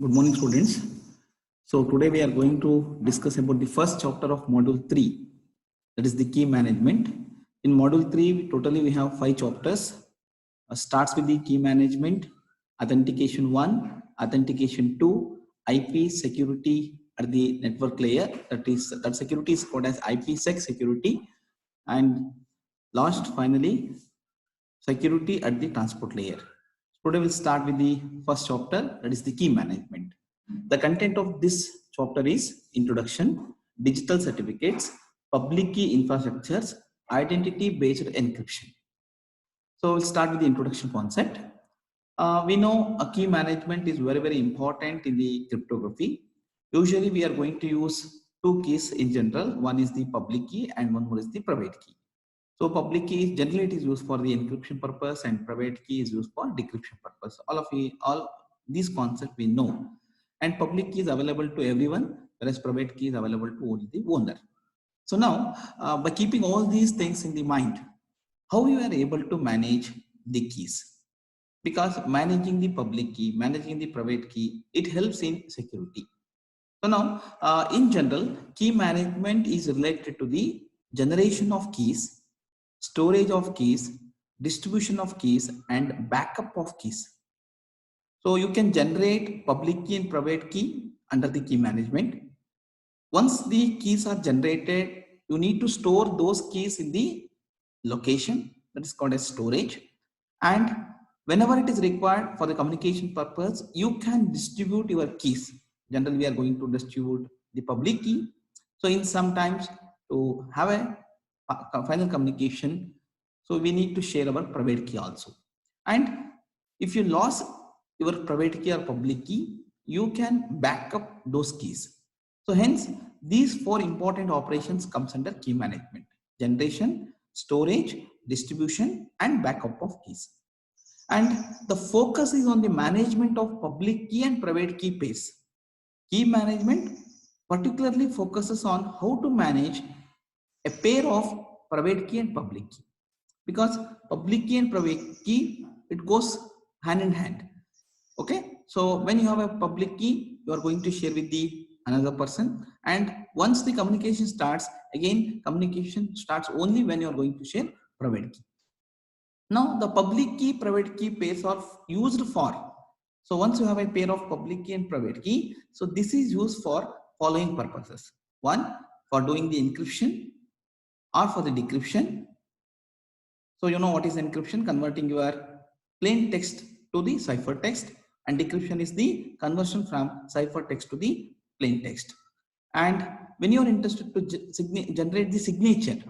Good morning, students. So today we are going to discuss about the first chapter of module 3, that is the key management. In module 3, totally we have 5 chapters. Starts with the key management, authentication 1, authentication 2, IP security at the network layer. That security is called as IPsec security, and last finally security at the transport layer. Today we'll start with the first chapter, that is the key management. The content of this chapter is introduction, digital certificates, public key infrastructures, identity based encryption. So we'll start with the introduction concept. We know a key management is very important in the cryptography. Usually we are going to use two keys in general. One is the public key and one more is the private key. So public key is generally it is used for the encryption purpose and private key is used for decryption purpose. All these concepts we know. And public key is available to everyone, whereas private key is available to only the owner. So now, by keeping all these things in the mind, how you are able to manage the keys? Because managing the public key, managing the private key, it helps in security. So now, in general, key management is related to the generation of keys, storage of keys, distribution of keys, and backup of keys. So you can generate public key and private key under the key management. Once the keys are generated, you need to store those keys in the location that is called as storage. And whenever it is required for the communication purpose, you can distribute your keys. Generally, we are going to distribute the public key. So in sometimes to have a final communication, so we need to share our private key also. And if you lost your private key or public key, you can back up those keys. So hence, these 4 important operations comes under key management: generation, storage, distribution, and backup of keys. And the focus is on the management of public key and private key pairs. Key management particularly focuses on how to manage a pair of private key and public key, because public key and private key, it goes hand in hand. Okay, so when you have a public key, you are going to share with the another person, and once the communication starts, again communication starts only when you are going to share private key. Now the public key private key pairs are used for, so once you have a pair of public key and private key, so this is used for following purposes: one, for doing the encryption or for the decryption. So you know what is encryption? Converting your plain text to the cipher text, and decryption is the conversion from cipher text to the plain text. And when you are interested to generate the signature,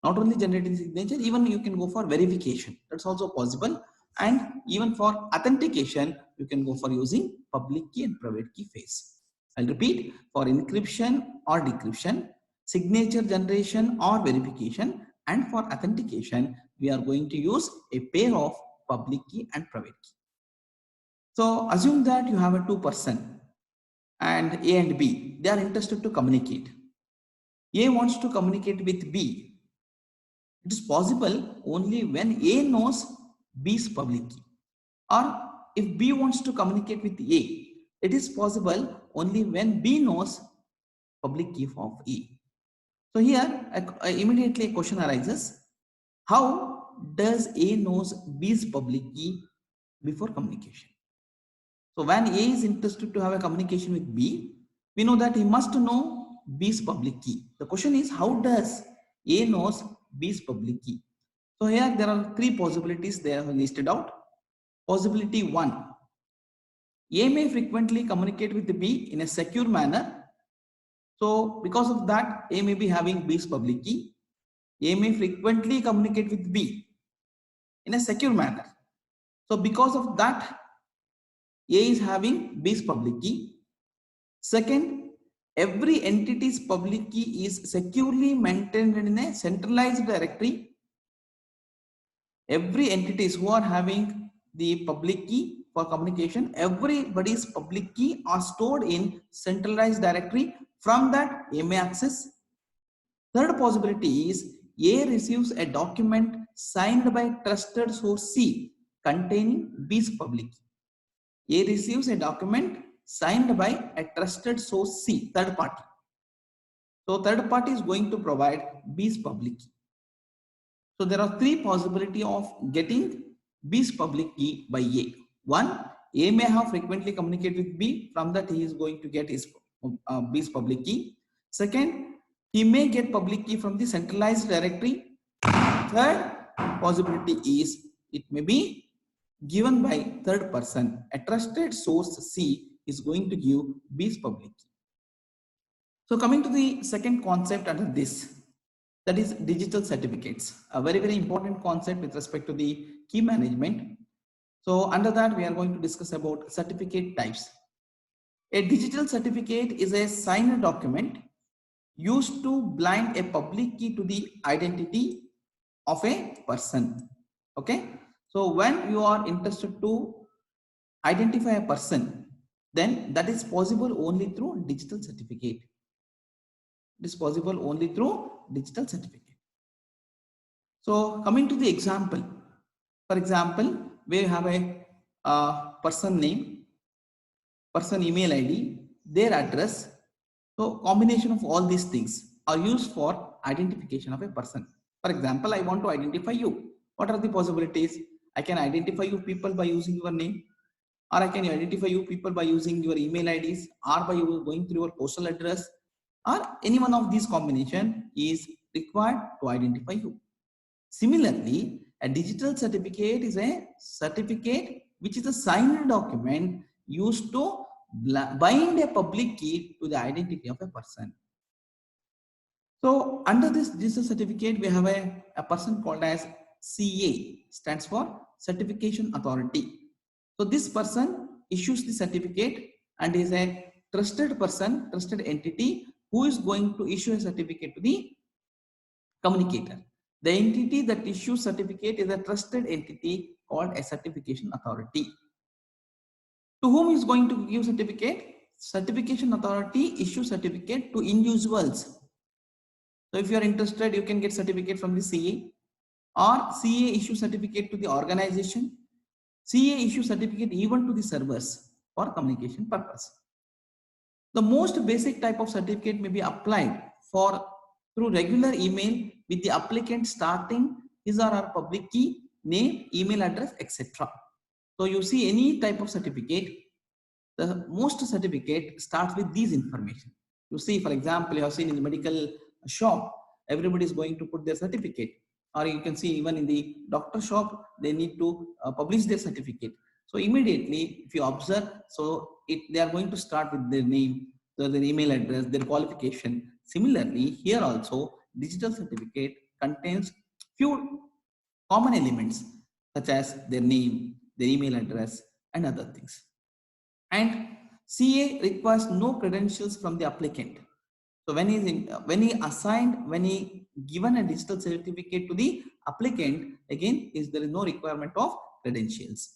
not only generating signature, even you can go for verification. That's also possible. And even for authentication, you can go for using public key and private key phase. I'll repeat: for encryption or decryption, signature generation or verification, and for authentication, we are going to use a pair of public key and private key. So assume that you have a 2-person and A and B, they are interested to communicate. A wants to communicate with B. It is possible only when A knows B's public key. Or if B wants to communicate with A, it is possible only when B knows public key of A. So here immediately a question arises: how does A knows B's public key before communication? So when A is interested to have a communication with B, we know that he must know B's public key. The question is, how does A knows B's public key? So here there are 3 possibilities they have listed out. Possibility 1, A may frequently communicate with B in a secure manner. So because of that, A may be having B's public key. A may frequently communicate with B in a secure manner. So because of that, A is having B's public key. Second, every entity's public key is securely maintained in a centralized directory. Every entities who are having the public key for communication, everybody's public key are stored in centralized directory. From that, A may access. Third possibility is A receives a document signed by trusted source C containing B's public key. A receives a document signed by a trusted source C, third party. So third party is going to provide B's public key. So there are three possibilities of getting B's public key by A. One, A may have frequently communicated with B, from that he is going to get his B's public key. Second, he may get public key from the centralized directory. Third possibility is it may be given by third person. A trusted source C is going to give B's public key. So coming to the second concept under this, that is digital certificates, a very, very important concept with respect to the key management. So under that, we are going to discuss about certificate types. A digital certificate is a signed document used to blind a public key to the identity of a person. Okay. So when you are interested to identify a person, then that is possible only through digital certificate. It is possible only through digital certificate. So coming to the example, for example, we have a person name, person email ID, their address. So combination of all these things are used for identification of a person. For example, I want to identify you. What are the possibilities? I can identify you people by using your name, or I can identify you people by using your email IDs, or by going through your postal address, or any one of these combination is required to identify you. Similarly, a digital certificate is a certificate which is a signed document used to bind a public key to the identity of a person. So under this digital certificate, we have a person called as CA, stands for Certification Authority. So this person issues the certificate and is a trusted person, trusted entity who is going to issue a certificate to the communicator. The entity that issues certificate is a trusted entity called a certification authority. To whom is going to give certificate? Certification authority issues certificate to individuals. So if you are interested, you can get certificate from the CA, or CA issue certificate to the organization. CA issue certificate even to the servers for communication purpose. The most basic type of certificate may be applied for through regular email with the applicant starting his or her public key, name, email address, etc. So you see any type of certificate, the most certificate starts with these information. You see, for example, you have seen in the medical shop, everybody is going to put their certificate, or you can see even in the doctor shop, they need to publish their certificate. So immediately, if you observe, so they are going to start with their name, so their email address, their qualification. Similarly, here also, digital certificate contains few common elements such as their name, their email address, and other things. And CA requires no credentials from the applicant. So when he given a digital certificate to the applicant, again there is no requirement of credentials.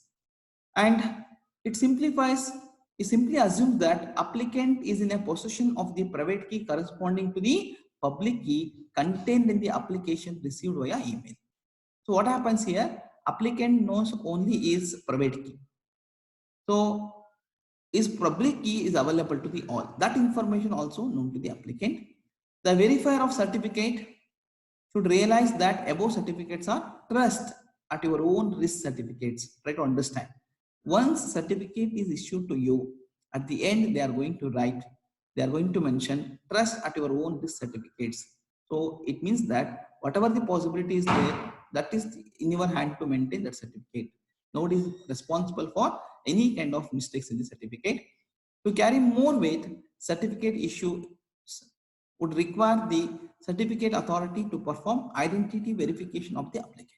And it simply assumes that applicant is in a possession of the private key corresponding to the public key contained in the application received via email. So what happens here? Applicant knows only is private key. So his public key is available to the all. That information also known to the applicant. The verifier of certificate should realize that above certificates are trust at your own risk certificates. Try to understand. Once certificate is issued to you, at the end they are going to mention trust at your own risk certificates. So it means that whatever the possibility is there, that is in your hand to maintain that certificate. Nobody is responsible for any kind of mistakes in the certificate. To carry more weight, certificate issue would require the certificate authority to perform identity verification of the applicant.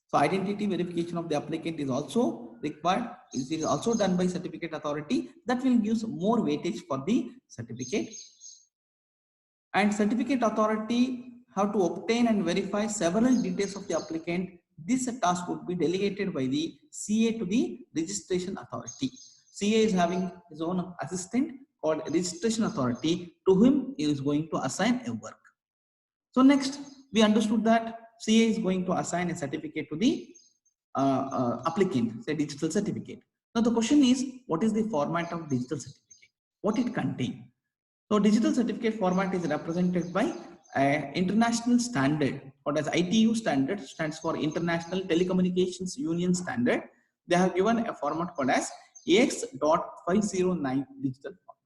So identity verification of the applicant is also required. It is also done by certificate authority. That will give more weightage for the certificate. And certificate authority have to obtain and verify several details of the applicant. This task would be delegated by the CA to the registration authority. CA is having his own assistant called registration authority, to whom he is going to assign a work. So next, we understood that CA is going to assign a certificate to the applicant, say digital certificate. Now the question is, what is the format of digital certificate? What it contains? So digital certificate format is represented by an international standard, or as ITU standard, stands for International Telecommunications Union Standard. They have given a format called as AX.509 digital format.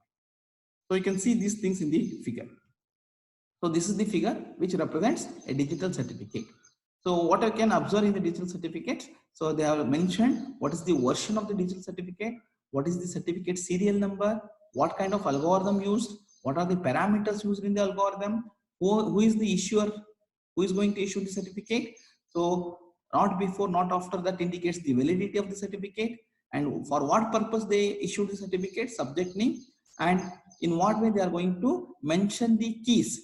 So you can see these things in the figure. So this is the figure which represents a digital certificate. So what I can observe in the digital certificate, so they have mentioned what is the version of the digital certificate, what is the certificate serial number, what kind of algorithm used, what are the parameters used in the algorithm, who is the issuer, who is going to issue the certificate. So not before, not after, that indicates the validity of the certificate, and for what purpose they issue the certificate, subject name, and in what way they are going to mention the keys.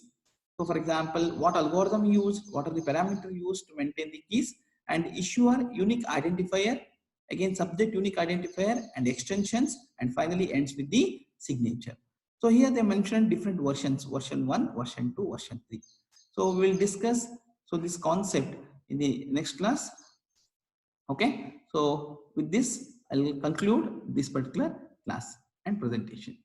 So for example, what algorithm used, what are the parameters used to maintain the keys, and issuer unique identifier, again subject unique identifier and extensions, and finally ends with the signature. So here they mentioned different versions, version 1, version 2, version 3. So we will discuss this concept in the next class. Okay. So with this, I will conclude this particular class and presentation.